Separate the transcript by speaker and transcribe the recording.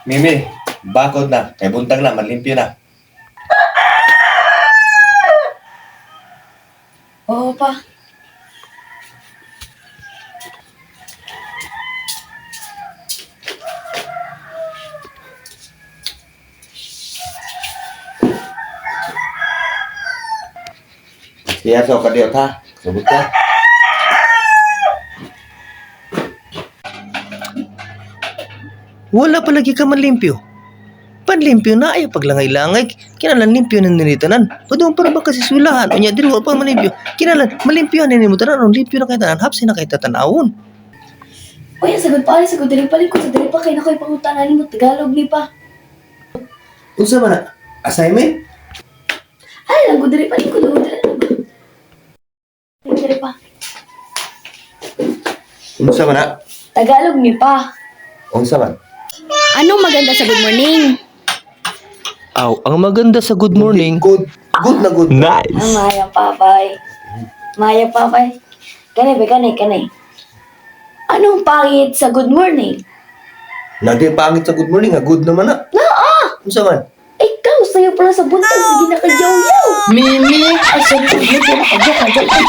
Speaker 1: Mimi, bakod na. Kay buntag na, malimpyo na.
Speaker 2: Oo pa.
Speaker 1: Siya so kadiyot ha. Sabot ka.
Speaker 3: Wala palagi ka manlimpyo. Panlimpyo na ay paglangay-langay. Kinalan limpyo na nilitanan. Padung para ba kasi sulahan. O niya, dili ko pa manlimpyo. Kinalan, malimpyo na nilitanan. Ang limpyo na kayo tanan. Hapsi na kayo tatanawon.
Speaker 2: Uy, sagod pa, sagod dali pa, ko sa dali pa, kaya na ko'y pangutanan mo, Tagalog ni pa.
Speaker 1: Unsa man na? Assignment?
Speaker 2: Ay, lang ko dali pa, ko dali pa.
Speaker 1: Unsa man na?
Speaker 2: Tagalog ni pa.
Speaker 1: Unsa man?
Speaker 2: Anong maganda sa good morning?
Speaker 3: Aw, ang maganda sa good morning.
Speaker 1: Good. Good na good.
Speaker 3: Nice.
Speaker 2: Ang mayang papay. Mayang papay. Kanay. Anong pangit sa good morning?
Speaker 1: Nagay pangit sa good morning ha. Good naman na. Unsa man?
Speaker 2: Ikaw, sa'yo pala sa buntag, sige na ka-yaw-yaw.
Speaker 3: Mimi!
Speaker 2: Ay, sorry, sorry, sorry, sorry, sorry, sorry.